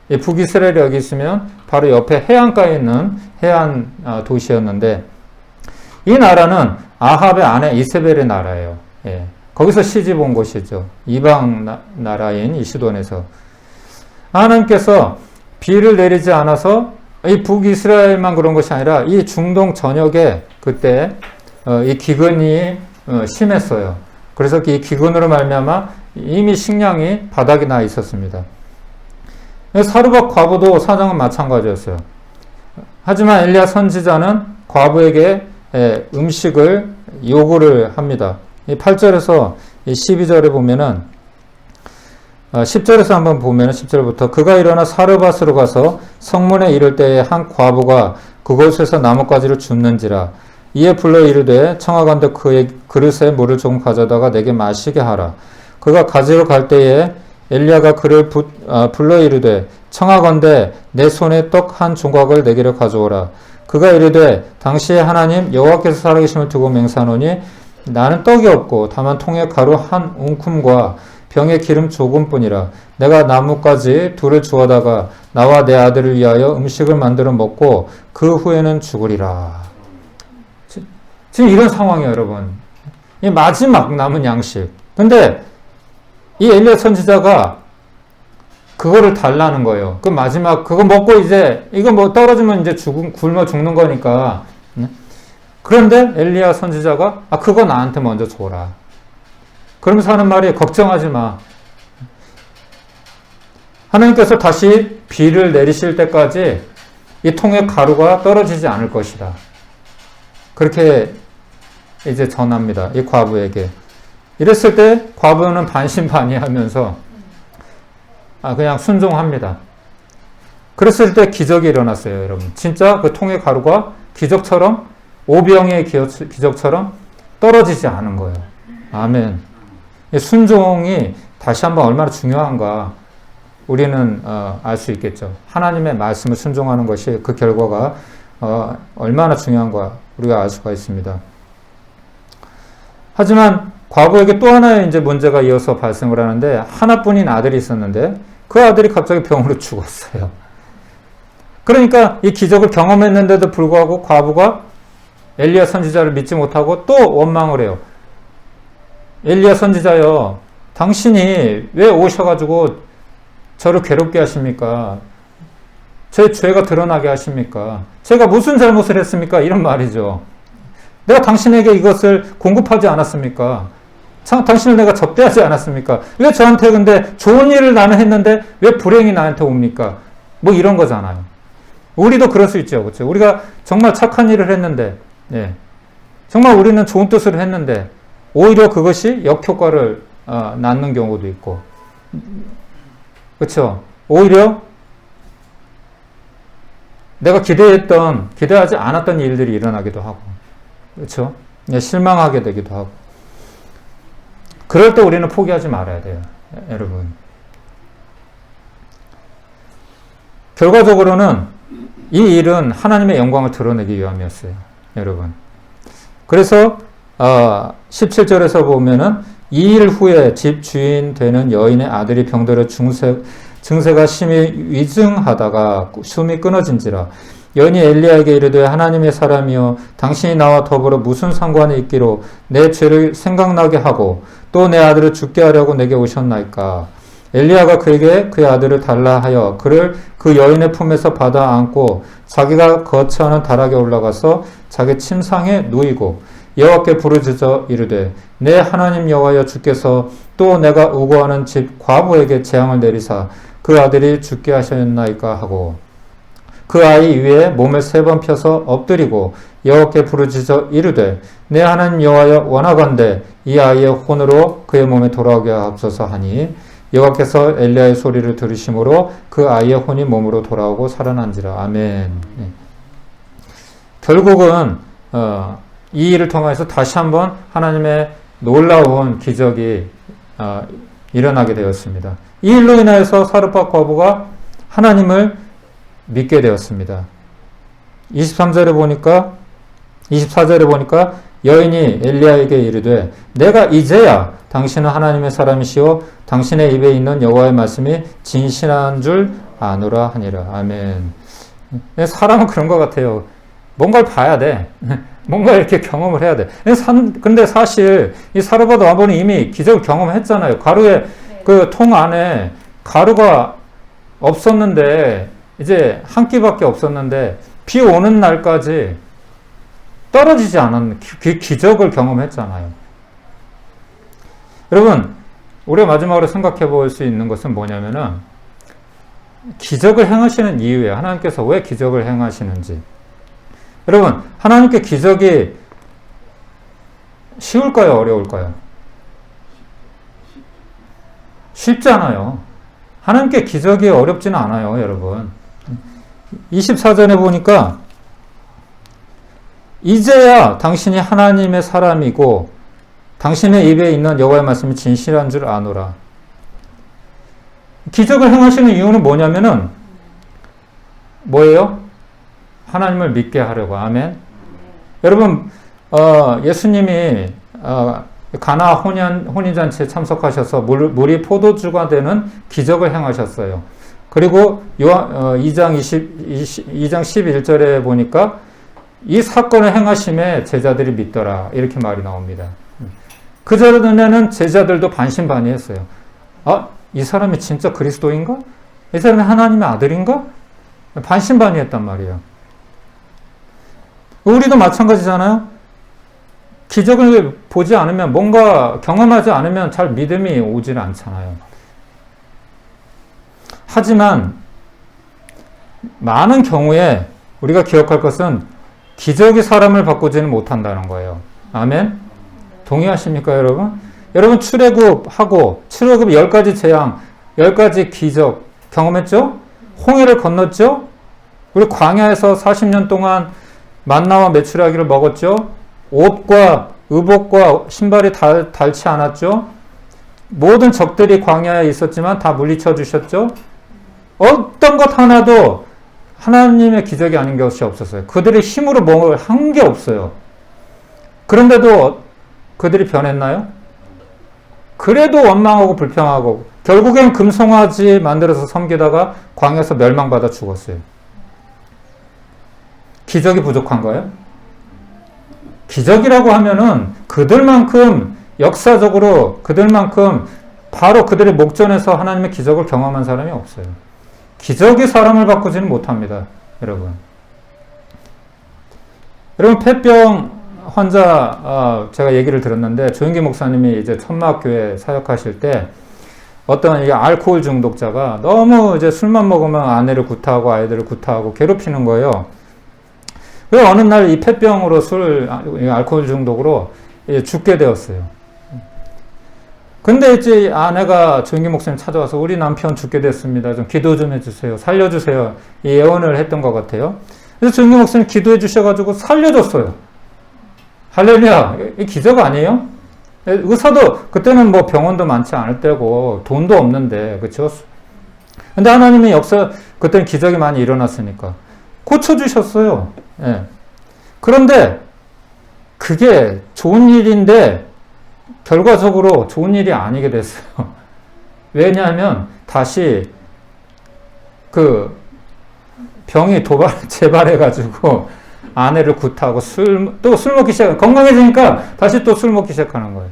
이 북이스라엘이 여기 있으면 바로 옆에 해안가에 있는 해안 도시였는데 이 나라는 아합의 아내 이세벨의 나라예요. 거기서 시집 온 곳이죠. 이방 나라인 이 시돈에서 하나님께서 비를 내리지 않아서 이 북이스라엘만 그런 것이 아니라 이 중동 전역에 그때 이 기근이 심했어요. 그래서 이 기근으로 말미암아 이미 식량이 바닥이 나 있었습니다. 사르밧 과부도 사정은 마찬가지였어요. 하지만 엘리야 선지자는 과부에게 음식을 요구를 합니다. 8절에서 12절에 보면은 10절에서 한번 보면은 10절부터 그가 일어나 사르밧으로 가서 성문에 이를 때에 한 과부가 그곳에서 나뭇가지를 줍는지라 이에 불러 이르되 청하건대 그의 그릇에 물을 조금 가져다가 내게 마시게 하라. 그가 가지러 갈 때에 엘리야가 그를 불러 이르되 청하건대 내 손에 떡 한 조각을 내게로 가져오라. 그가 이르되 당시에 하나님 여호와께서 살아계심을 두고 맹세하노니 나는 떡이 없고 다만 통에 가루 한 웅큼과 병에 기름 조금뿐이라. 내가 나뭇가지 둘을 주워다가 나와 내 아들을 위하여 음식을 만들어 먹고 그 후에는 죽으리라. 지금 이런 상황이에요, 여러분. 이 마지막 남은 양식. 근데 이 엘리야 선지자가 그거를 달라는 거예요. 그 마지막 그거 먹고 이제 이거 뭐 떨어지면 이제 굶어 죽는 거니까. 그런데 엘리야 선지자가 그거 나한테 먼저 줘라. 그러면서 하는 말이 걱정하지 마. 하나님께서 다시 비를 내리실 때까지 이 통에 가루가 떨어지지 않을 것이다. 그렇게 이제 전합니다. 이 과부에게. 이랬을 때 과부는 반신반의하면서 그냥 순종합니다. 그랬을 때 기적이 일어났어요, 여러분. 진짜 그 통의 가루가 기적처럼 오병의 기적처럼 떨어지지 않은 거예요. 아멘. 순종이 다시 한번 얼마나 중요한가 우리는 알 수 있겠죠. 하나님의 말씀을 순종하는 것이 그 결과가 얼마나 중요한가 우리가 알 수가 있습니다. 하지만 과부에게 또 하나의 이제 문제가 이어서 발생을 하는데 하나뿐인 아들이 있었는데 그 아들이 갑자기 병으로 죽었어요. 그러니까 이 기적을 경험했는데도 불구하고 과부가 엘리야 선지자를 믿지 못하고 또 원망을 해요. 엘리야 선지자여, 당신이 왜 오셔가지고 저를 괴롭게 하십니까? 제 죄가 드러나게 하십니까? 제가 무슨 잘못을 했습니까? 이런 말이죠. 내가 당신에게 이것을 공급하지 않았습니까? 당신을 내가 접대하지 않았습니까? 왜 저한테 근데 좋은 일을 나는 했는데 왜 불행이 나한테 옵니까? 뭐 이런 거잖아요. 우리도 그럴 수 있죠. 그렇죠? 우리가 정말 착한 일을 했는데, 정말 우리는 좋은 뜻으로 했는데 오히려 그것이 역효과를 낳는 경우도 있고, 그렇죠? 오히려 내가 기대하지 않았던 일들이 일어나기도 하고, 그렇죠? 실망하게 되기도 하고. 그럴 때 우리는 포기하지 말아야 돼요, 여러분. 결과적으로는 이 일은 하나님의 영광을 드러내기 위함이었어요, 여러분. 그래서 17절에서 보면은 2일 후에 집 주인 되는 여인의 아들이 병들어 증세가 심히 위중하다가 숨이 끊어진지라. 여인이 엘리야에게 이르되 하나님의 사람이여 당신이 나와 더불어 무슨 상관이 있기로 내 죄를 생각나게 하고 또 내 아들을 죽게 하려고 내게 오셨나이까. 엘리야가 그에게 그의 아들을 달라 하여 그를 그 여인의 품에서 받아 안고 자기가 거처하는 다락에 올라가서 자기 침상에 누이고 여호와께 부르짖어 이르되 내 하나님 여호와여 주께서 또 내가 우고하는 집 과부에게 재앙을 내리사 그 아들이 죽게 하셨나이까 하고 그 아이 위에 몸을 3번 펴서 엎드리고 여호와께 부르짖어 이르되 내 하나님 여호와여 원하건대 이 아이의 혼으로 그의 몸에 돌아오게 하옵소서 하니 여호와께서 엘리야의 소리를 들으심으로 그 아이의 혼이 몸으로 돌아오고 살아난지라. 아멘. 결국은 이 일을 통해서 다시 한번 하나님의 놀라운 기적이 일어나게 되었습니다. 이 일로 인하여서 사르밧 과부가 하나님을 믿게 되었습니다. 24절에 보니까 여인이 엘리야에게 이르되 내가 이제야 당신은 하나님의 사람이시오 당신의 입에 있는 여호와의 말씀이 진실한 줄 아노라 하니라. 아멘. 사람은 그런 것 같아요. 뭔가를 봐야 돼. 뭔가 이렇게 경험을 해야 돼. 근데 사실 이 사르밧 와보니 이미 기적을 경험했잖아요. 가루의 그 통 안에 가루가 없었는데 이제 한 끼밖에 없었는데 비 오는 날까지 떨어지지 않은 기적을 경험했잖아요. 여러분, 우리가 마지막으로 생각해 볼 수 있는 것은 뭐냐면은 기적을 행하시는 이유예요. 하나님께서 왜 기적을 행하시는지. 여러분, 하나님께 기적이 쉬울까요? 어려울까요? 쉽잖아요. 하나님께 기적이 어렵지는 않아요, 여러분. 24절에 보니까 이제야 당신이 하나님의 사람이고 당신의 입에 있는 여호와의 말씀이 진실한 줄 아노라. 기적을 행하시는 이유는 뭐냐면은 뭐예요? 하나님을 믿게 하려고. 아멘. 여러분, 예수님이 가나 혼인잔치에 참석하셔서 물이 포도주가 되는 기적을 행하셨어요. 그리고 2장 11절에 보니까 이 사건을 행하심에 제자들이 믿더라. 이렇게 말이 나옵니다. 그 전에는 제자들도 반신반의했어요. 이 사람이 진짜 그리스도인가? 이 사람이 하나님의 아들인가? 반신반의했단 말이에요. 우리도 마찬가지잖아요. 기적을 보지 않으면, 뭔가 경험하지 않으면 잘 믿음이 오질 않잖아요. 하지만 많은 경우에 우리가 기억할 것은 기적이 사람을 바꾸지는 못한다는 거예요. 아멘? 동의하십니까, 여러분? 여러분, 출애굽하고 출애굽 10가지 재앙, 10가지 기적 경험했죠? 홍해를 건넜죠? 우리 광야에서 40년 동안 만나와 메추라기를 먹었죠? 옷과 의복과 신발이 닳지 않았죠? 모든 적들이 광야에 있었지만 다 물리쳐 주셨죠? 어떤 것 하나도 하나님의 기적이 아닌 것이 없었어요. 그들의 힘으로 뭘 한 게 없어요. 그런데도 그들이 변했나요? 그래도 원망하고 불평하고 결국엔 금송아지 만들어서 섬기다가 광야에서 멸망받아 죽었어요. 기적이 부족한 거예요? 기적이라고 하면은 그들만큼 역사적으로 그들만큼 바로 그들의 목전에서 하나님의 기적을 경험한 사람이 없어요. 기적이 사람을 바꾸지는 못합니다, 여러분. 여러분, 폐병 환자, 제가 얘기를 들었는데, 조영기 목사님이 이제 천막교회 사역하실 때, 어떤 이 알코올 중독자가 너무 이제 술만 먹으면 아내를 구타하고 아이들을 구타하고 괴롭히는 거예요. 그래서 어느 날 이 폐병으로 알코올 중독으로 죽게 되었어요. 근데 이제 아내가 조영기 목사님 찾아와서 우리 남편 죽게 됐습니다. 좀 기도 좀 해주세요. 살려주세요. 이 예언을 했던 것 같아요. 그래서 조영기 목사님 기도해 주셔가지고 살려줬어요. 할렐루야. 이 기적 아니에요? 의사도 그때는 뭐 병원도 많지 않을 때고 돈도 없는데, 그렇죠? 근데 하나님의 역사, 그때는 기적이 많이 일어났으니까 고쳐주셨어요. 예. 그런데 그게 좋은 일인데 결과적으로 좋은 일이 아니게 됐어요. 왜냐하면 다시 그 병이 재발해가지고 아내를 굿하고 또 술 먹기 시작, 건강해지니까 다시 또 술 먹기 시작하는 거예요.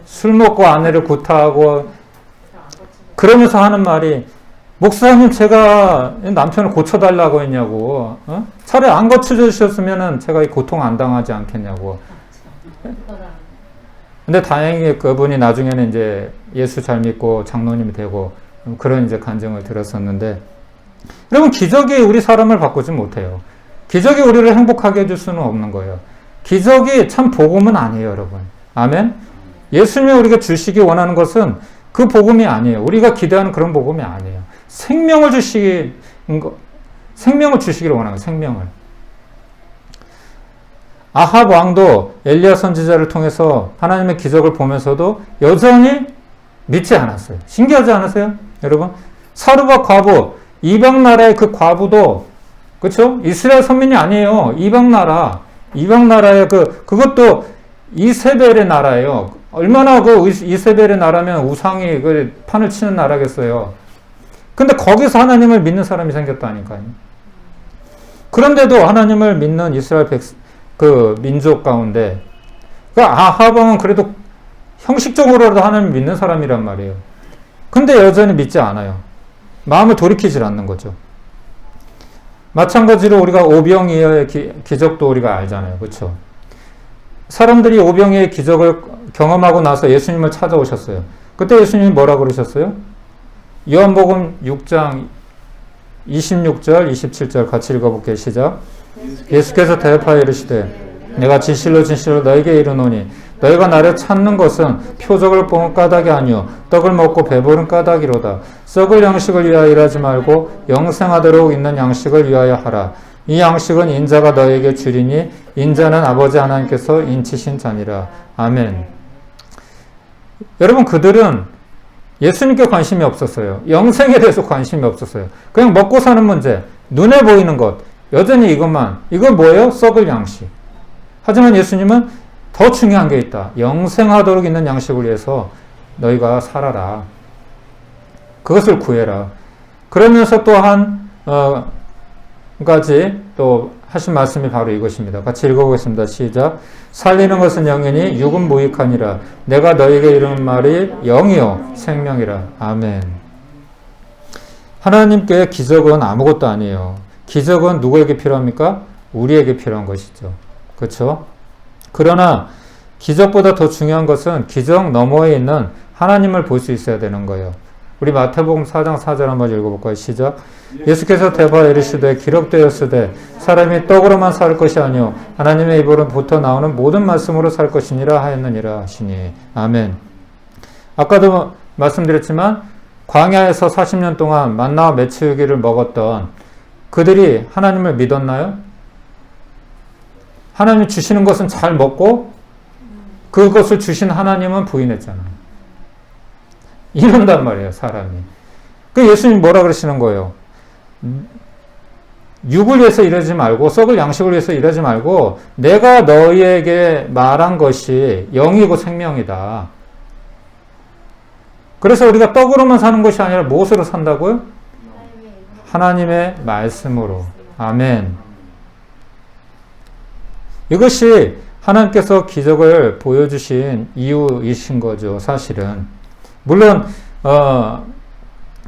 술 먹고 아내를 굿하고 그러면서 하는 말이, 목사님 제가 남편을 고쳐달라고 했냐고, 차라리 안 고쳐주셨으면 제가 이 고통 안 당하지 않겠냐고. 근데 다행히 그분이 나중에는 이제 예수 잘 믿고 장로님이 되고 그런 이제 간증을 들었었는데, 여러분 기적이 우리 사람을 바꾸지 못해요. 기적이 우리를 행복하게 해줄 수는 없는 거예요. 기적이 참 복음은 아니에요, 여러분. 아멘. 예수님이 우리가 주시기 원하는 것은 그 복음이 아니에요. 우리가 기대하는 그런 복음이 아니에요. 생명을 주시기를 원하는 거예요. 생명을. 아합 왕도 엘리야 선지자를 통해서 하나님의 기적을 보면서도 여전히 믿지 않았어요. 신기하지 않으세요? 여러분, 사르밧 과부, 이방 나라의 그 과부도, 그렇죠? 이스라엘 선민이 아니에요. 이방 나라의 그것도 이세벨의 나라예요. 얼마나 그 이세벨의 나라면 우상이 그 판을 치는 나라겠어요. 근데 거기서 하나님을 믿는 사람이 생겼다니까요. 그런데도 하나님을 믿는 이스라엘 그 민족 가운데, 그 아합 왕은 그래도 형식적으로라도 하나님을 믿는 사람이란 말이에요. 근데 여전히 믿지 않아요. 마음을 돌이키질 않는 거죠. 마찬가지로 우리가 오병이어의 기적도 우리가 알잖아요. 그렇죠? 사람들이 오병이어의 기적을 경험하고 나서 예수님을 찾아오셨어요. 그때 예수님이 뭐라고 그러셨어요? 요한복음 6장 26절, 27절 같이 읽어볼게요. 시작. 예수께서 대답하여 이르시되 내가 진실로 너에게 이르노니 너희가 나를 찾는 것은 표적을 보는 까닭이 아니요 떡을 먹고 배부른 까닭이로다. 썩을 양식을 위하여 일하지 말고 영생하도록 있는 양식을 위하여 하라. 이 양식은 인자가 너에게 주리니 인자는 아버지 하나님께서 인치신 자니라. 아멘. 여러분, 그들은 예수님께 관심이 없었어요. 영생에 대해서 관심이 없었어요. 그냥 먹고 사는 문제, 눈에 보이는 것, 여전히 이것만. 이건 뭐예요? 썩을 양식. 하지만 예수님은 더 중요한 게 있다. 영생하도록 있는 양식을 위해서 너희가 살아라. 그것을 구해라. 그러면서 또 한 가지 또 하신 말씀이 바로 이것입니다. 같이 읽어보겠습니다. 시작. 살리는 것은 영이니 육은 무익하니라. 내가 너에게 이르는 말이 영이요 생명이라. 아멘. 하나님께 기적은 아무것도 아니에요. 기적은 누구에게 필요합니까? 우리에게 필요한 것이죠. 그렇죠? 그러나 기적보다 더 중요한 것은 기적 너머에 있는 하나님을 볼 수 있어야 되는 거예요. 우리 마태복음 4장 4절 한번 읽어볼까요? 시작. 예수께서 대바에 이르시되 기록되었으되 사람이 떡으로만 살 것이 아니요 하나님의 입으로부터 나오는 모든 말씀으로 살 것이니라 하였느니라 하시니. 아멘. 아까도 말씀드렸지만 광야에서 40년 동안 만나와 메추기를 먹었던 그들이 하나님을 믿었나요? 하나님이 주시는 것은 잘 먹고 그것을 주신 하나님은 부인했잖아요. 이런단 말이에요, 사람이. 그 예수님 뭐라 그러시는 거예요? 육을 위해서 일하지 말고 썩을 양식을 위해서 일하지 말고 내가 너희에게 말한 것이 영이고 생명이다. 그래서 우리가 떡으로만 사는 것이 아니라 무엇으로 산다고요? 하나님의 말씀으로. 아멘. 이것이 하나님께서 기적을 보여주신 이유이신 거죠, 사실은. 물론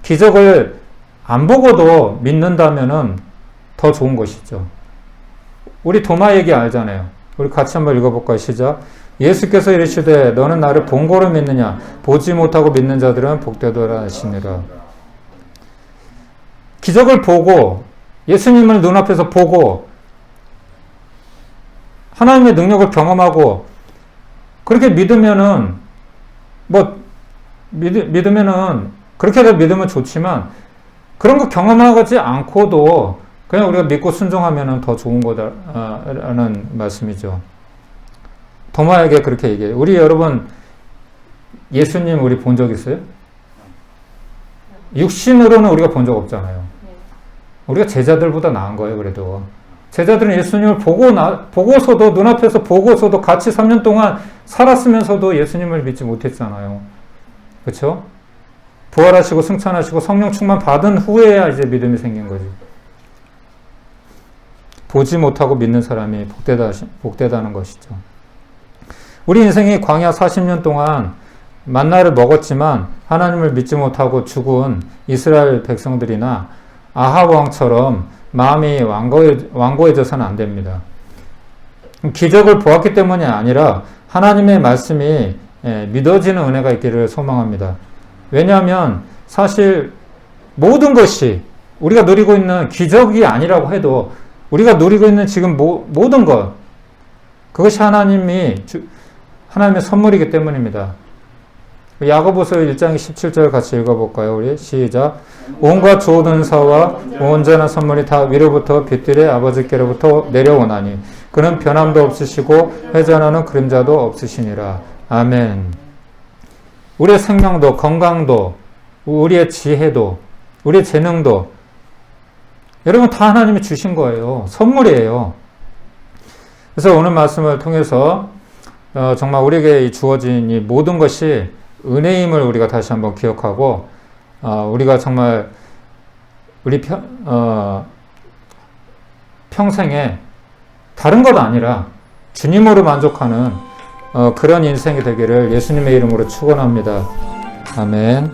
기적을 안 보고도 믿는다면은 더 좋은 것이죠. 우리 도마 얘기 알잖아요. 우리 같이 한번 읽어볼까요? 시작. 예수께서 이르시되 너는 나를 본고로 믿느냐? 보지 못하고 믿는 자들은 복되도다 하시니라. 기적을 보고 예수님을 눈앞에서 보고 하나님의 능력을 경험하고 그렇게 믿으면은 믿으면은 그렇게라도 믿으면 좋지만 그런 거 경험하지 않고도 그냥 우리가 믿고 순종하면은 더 좋은 거다라는 말씀이죠. 도마에게 그렇게 얘기해요. 우리 여러분 예수님 우리 본 적 있어요? 육신으로는 우리가 본 적 없잖아요. 우리가 제자들보다 나은 거예요, 그래도. 제자들은 예수님을 보고서도, 눈앞에서 보고서도 같이 3년 동안 살았으면서도 예수님을 믿지 못했잖아요. 그렇죠? 부활하시고 승천하시고 성령 충만 받은 후에야 이제 믿음이 생긴 거지. 보지 못하고 믿는 사람이 복되다는 것이죠. 우리 인생이 광야 40년 동안 만나를 먹었지만 하나님을 믿지 못하고 죽은 이스라엘 백성들이나 아합 왕처럼 마음이 완고해져서는 안 됩니다. 기적을 보았기 때문이 아니라 하나님의 말씀이 믿어지는 은혜가 있기를 소망합니다. 왜냐하면 사실 모든 것이 우리가 누리고 있는 기적이 아니라고 해도 우리가 누리고 있는 지금 모든 것, 그것이 하나님의 선물이기 때문입니다. 야고보서 1장 17절 같이 읽어볼까요? 우리 시작. 온갖 좋은 은사와 온전한 선물이 다 위로부터 빛들의 아버지께로부터 내려오나니 그는 변함도 없으시고 회전하는 그림자도 없으시니라. 아멘. 우리의 생명도 건강도 우리의 지혜도 우리의 재능도 여러분 다 하나님이 주신 거예요. 선물이에요. 그래서 오늘 말씀을 통해서 정말 우리에게 주어진 이 모든 것이 은혜임을 우리가 다시 한번 기억하고 우리가 정말 우리 평생에 다른 것 아니라 주님으로 만족하는 그런 인생이 되기를 예수님의 이름으로 축원합니다. 아멘.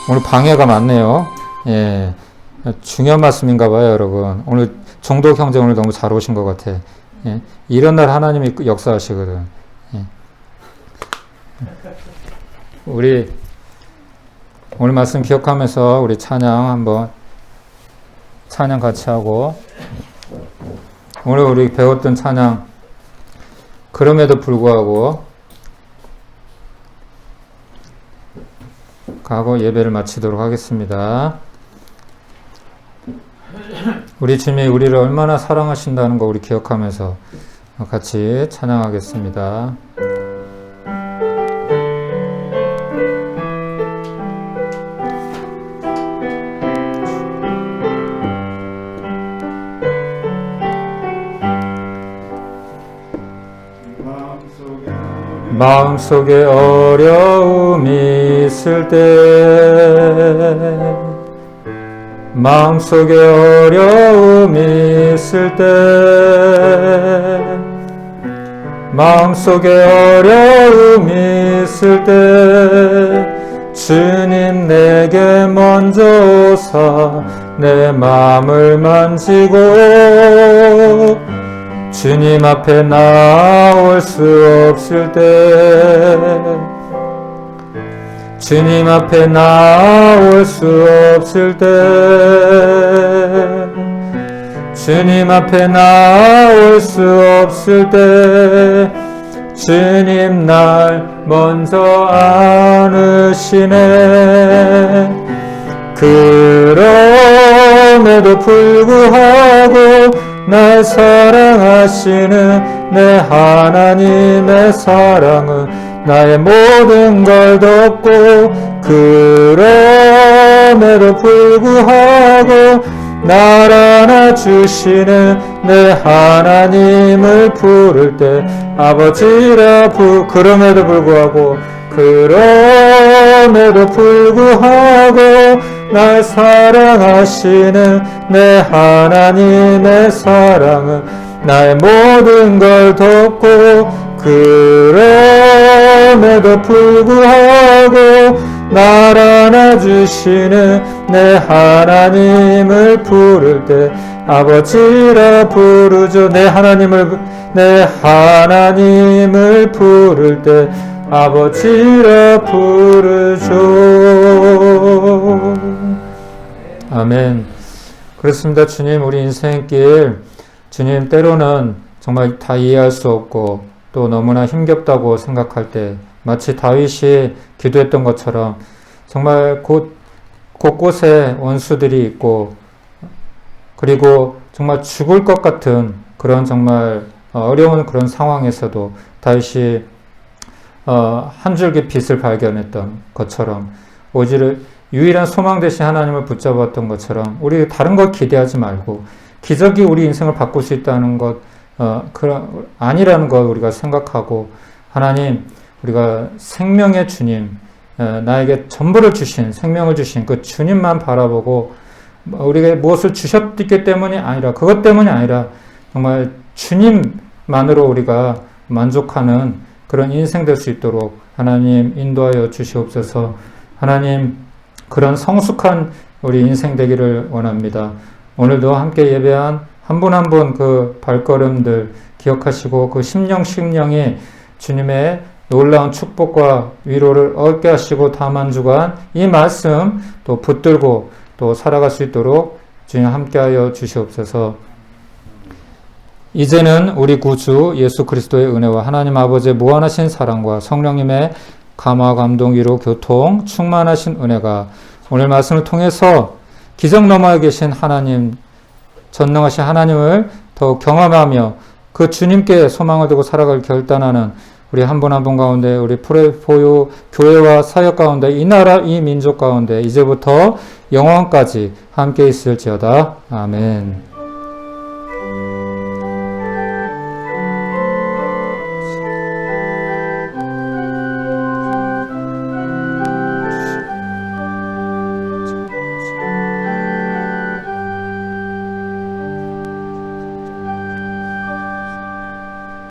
오늘 방해가 많네요. 예, 중요한 말씀인가 봐요, 여러분. 오늘 종독 형제 오늘 너무 잘 오신 것 같아. 예, 이런 날 하나님이 역사하시거든. 예. 우리 오늘 말씀 기억하면서 우리 찬양 같이 하고, 오늘 우리 배웠던 찬양 그럼에도 불구하고 가고 예배를 마치도록 하겠습니다. 우리 주님이 우리를 얼마나 사랑하신다는 거 우리 기억하면서 같이 찬양하겠습니다. 마음속에 어려움이 있을 때 마음속에 어려움이 있을 때 마음속에 어려움이 있을 때 주님 내게 먼저 오사 내 마음을 만지고 주님 앞에 나올 수 없을 때 주님 앞에 나올 수 없을 때 주님 앞에 나올 수 없을 때 주님 날 먼저 안으시네. 그럼에도 불구하고 날 사랑하시는 내 하나님의 사랑은 나의 모든 걸 덮고 그럼에도 불구하고 날 안아주시는 내 하나님을 부를 때 아버지라 그럼에도 불구하고 날 사랑하시는 내 하나님의 사랑은 나의 모든 걸 덮고 그럼에도 불구하고 날 안아주시는 내 하나님을 부를 때 아버지라 부르죠. 내 하나님을 부를 때 아버지라 부르죠. 아멘. 그렇습니다. 주님, 우리 인생길 주님 때로는 정말 다 이해할 수 없고 또 너무나 힘겹다고 생각할 때 마치 다윗이 기도했던 것처럼 정말 곳곳에 원수들이 있고 그리고 정말 죽을 것 같은 그런 정말 어려운 그런 상황에서도 다윗이 한 줄기 빛을 발견했던 것처럼 오히려 유일한 소망 대신 하나님을 붙잡았던 것처럼 우리 다른 것 기대하지 말고 기적이 우리 인생을 바꿀 수 있다는 것 아니라는 것 우리가 생각하고 하나님 우리가 생명의 주님 나에게 전부를 주신 생명을 주신 그 주님만 바라보고 우리에게 무엇을 주셨기 때문이 아니라 그것 때문이 아니라 정말 주님만으로 우리가 만족하는 그런 인생 될 수 있도록 하나님 인도하여 주시옵소서. 하나님 그런 성숙한 우리 인생 되기를 원합니다. 오늘도 함께 예배한 한 분 한 분 그 발걸음들 기억하시고 그 심령이 주님의 놀라운 축복과 위로를 얻게 하시고 다만 주간 이 말씀 또 붙들고 또 살아갈 수 있도록 주님 함께하여 주시옵소서. 이제는 우리 구주 예수 그리스도의 은혜와 하나님 아버지의 무한하신 사랑과 성령님의 감화 감동 위로 교통 충만하신 은혜가 오늘 말씀을 통해서 기적 너머에 계신 하나님 전능하신 하나님을 더욱 경험하며 그 주님께 소망을 두고 살아갈 결단하는 우리 한 분 한 분 가운데 우리 프레포유 교회와 사역 가운데 이 나라 이 민족 가운데 이제부터 영원까지 함께 있을지어다. 아멘.